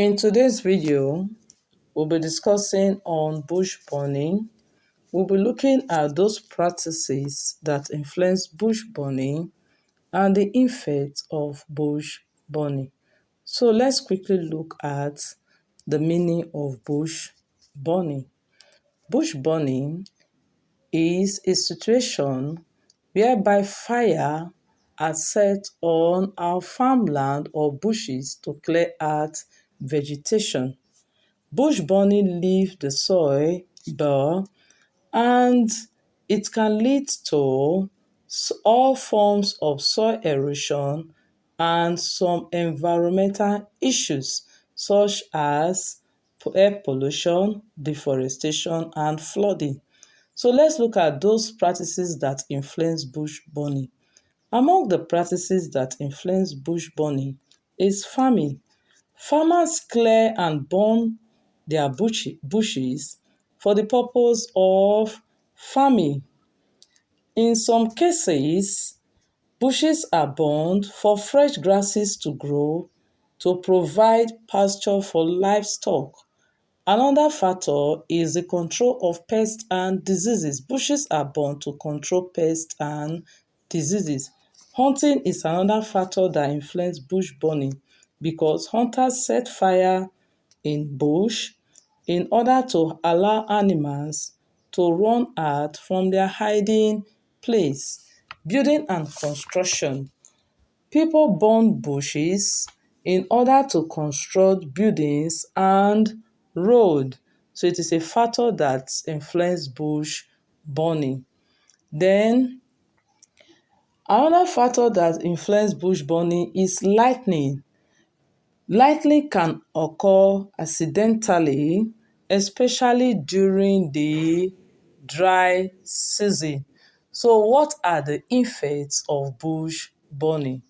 In today's video, we'll be discussing on bush burning. We'll be looking at those practices that influence bush burning and the effects of bush burning. So let's quickly look at the meaning of bush burning. Bush burning is a situation whereby fire are set on our farmland or bushes to clear out vegetation. Bush burning leaves the soil bare, and it can lead to all forms of soil erosion and some environmental issues such as air pollution, deforestation, and flooding. So let's look at those practices that influence bush burning. Among the practices that influence bush burning is farming. Farmers clear and burn their bushes for the purpose of farming. In some cases, bushes are burned for fresh grasses to grow to provide pasture for livestock. Another factor is the control of pests and diseases. Bushes are burned to control pests and diseases. Hunting is another factor that influences bush burning because hunters set fire in bush in order to allow animals to run out from their hiding place. Building and construction. People burn bushes in order to construct buildings and road. So it is a factor that influences bush burning. Then another factor that influences bush burning is lightning. Lightning can occur accidentally, especially during the dry season. So what are the effects of bush burning?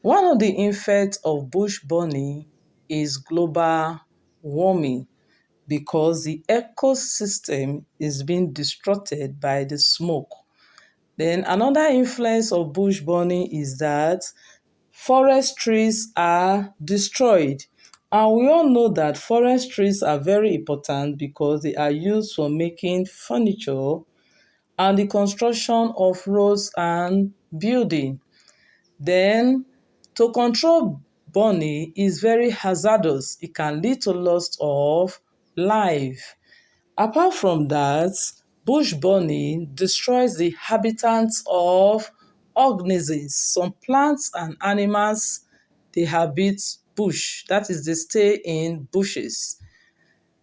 One of the effects of bush burning is global warming because the ecosystem is being disrupted by the smoke. Then another influence of bush burning is that forest trees are destroyed. And we all know that forest trees are very important because they are used for making furniture and the construction of roads and building. Then, to control burning is very hazardous. It can lead to loss of life. Apart from that, bush burning destroys the habitats of organisms. Some plants and animals, they habit bush. That is, they stay in bushes.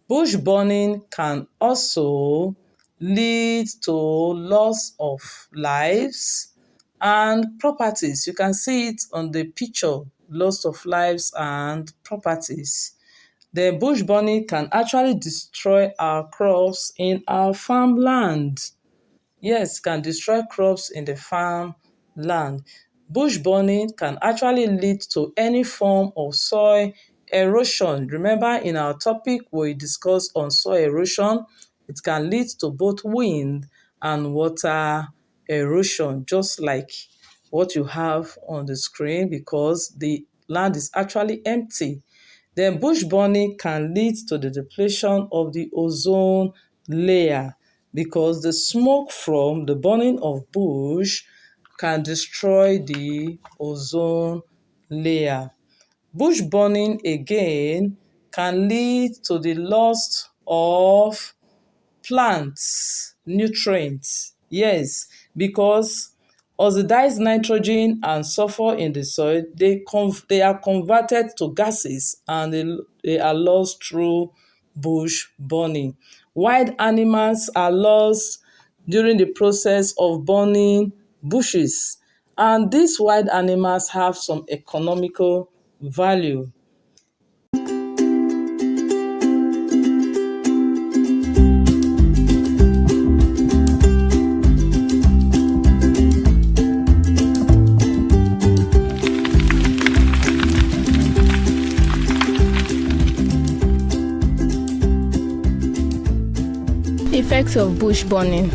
Bush burning can also lead to loss of lives and properties. You can see it on the picture, loss of lives and properties. The bush burning can actually destroy our crops in our farmland. Yes, can destroy crops in the farmland. Bush burning can actually lead to any form of soil erosion. Remember, in our topic we discussed on soil erosion, it can lead to both wind and water erosion, just like what you have on the screen, because the land is actually empty. Then bush burning can lead to the depletion of the ozone layer because the smoke from the burning of bush can destroy the ozone layer. Bush burning again can lead to the loss of plants nutrients. Yes, because oxidized nitrogen and sulfur in the soil, they are converted to gases and they are lost through bush burning. Wild animals are lost during the process of burning bushes, and these wild animals have some economical value. Effects of bush burning.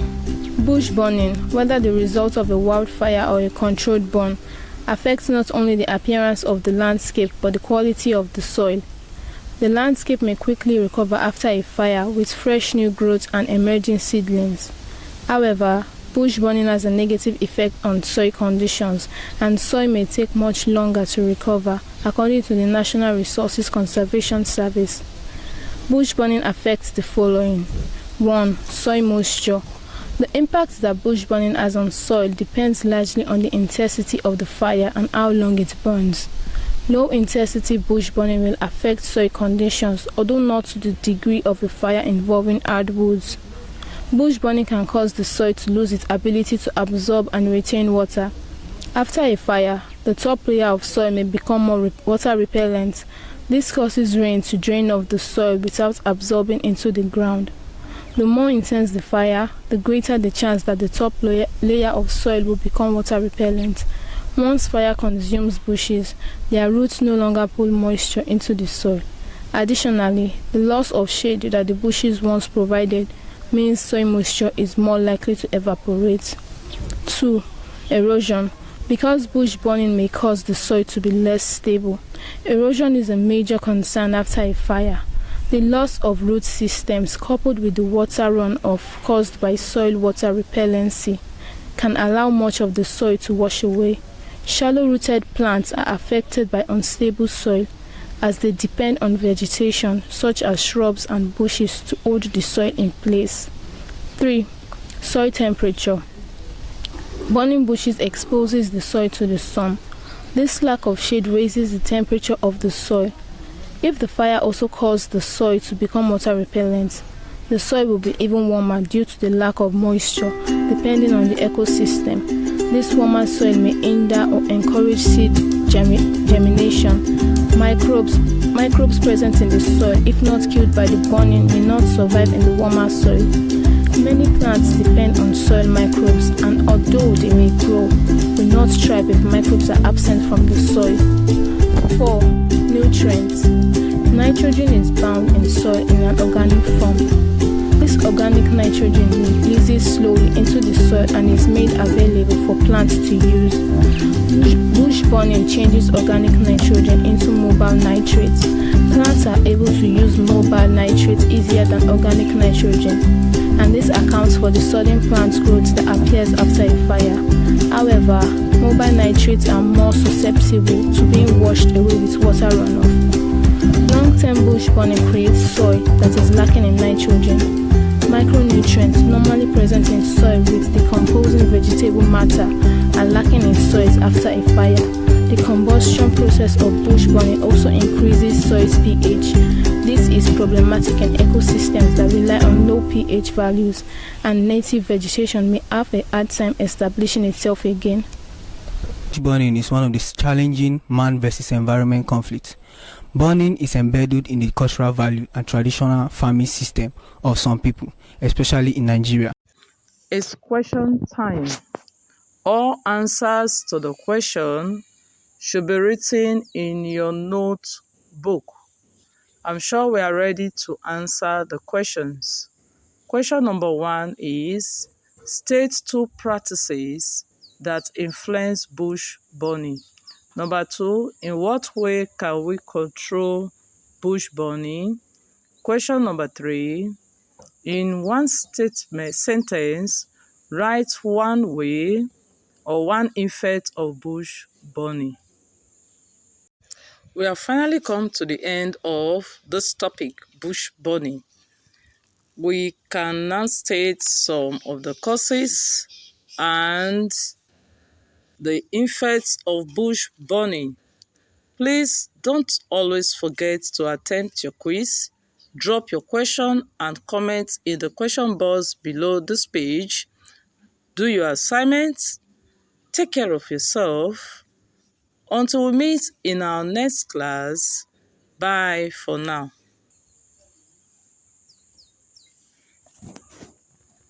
Bush burning, whether the result of a wildfire or a controlled burn, affects not only the appearance of the landscape but the quality of the soil. The landscape may quickly recover after a fire with fresh new growth and emerging seedlings. However, bush burning has a negative effect on soil conditions, and soil may take much longer to recover, according to the National Resources Conservation Service. Bush burning affects the following. 1. Soil moisture. The impact that bush burning has on soil depends largely on the intensity of the fire and how long it burns. Low-intensity bush burning will affect soil conditions, although not to the degree of a fire involving hardwoods. Bush burning can cause the soil to lose its ability to absorb and retain water. After a fire, the top layer of soil may become more water repellent. This causes rain to drain off the soil without absorbing into the ground. The more intense the fire, the greater the chance that the top layer of soil will become water repellent. Once fire consumes bushes, their roots no longer pull moisture into the soil. Additionally, the loss of shade that the bushes once provided means soil moisture is more likely to evaporate. 2. Erosion. Because bush burning may cause the soil to be less stable, erosion is a major concern after a fire. The loss of root systems coupled with the water runoff caused by soil water repellency can allow much of the soil to wash away. Shallow-rooted plants are affected by unstable soil as they depend on vegetation such as shrubs and bushes to hold the soil in place. 3. Soil temperature. Burning bushes exposes the soil to the sun. This lack of shade raises the temperature of the soil. If the fire also caused the soil to become water repellent, the soil will be even warmer due to the lack of moisture, depending on the ecosystem. This warmer soil may hinder or encourage seed germination. Microbes present in the soil, if not killed by the burning, may not survive in the warmer soil. Many plants depend on soil microbes, and although they may grow, will not thrive if microbes are absent from the soil. 4. Nutrients. Nitrogen is bound in soil in an organic form. This organic nitrogen releases slowly into the soil and is made available for plants to use. Bush burning changes organic nitrogen into mobile nitrates. Plants are able to use mobile nitrates easier than organic nitrogen, and this accounts for the sudden plant growth that appears after a fire. However, mobile nitrates are more susceptible to being washed away with water runoff. Long-term bush burning creates soil that is lacking in nitrogen. Micronutrients normally present in soil with decomposing vegetable matter are lacking in soils after a fire. The combustion process of bush burning also increases soil's pH. This is problematic in ecosystems that rely on low pH values, and native vegetation may have a hard time establishing itself again. Bush burning is one of the challenging man versus environment conflicts. Burning is embedded in the cultural value and traditional farming system of some people, especially in Nigeria. It's question time. All answers to the question should be written in your notebook. I'm sure we are ready to answer the questions. Question number 1 is, state 2 practices that influence bush burning. Number 2, in what way can we control bush burning? Question number 3, in one sentence, write one way or one effect of bush burning. We have finally come to the end of this topic, bush burning. We can now state some of the causes and the effects of bush burning. Please don't always forget to attempt your quiz. Drop your question and comment in the question box below this page. Do your assignments. Take care of yourself. Until we meet in our next class, bye for now.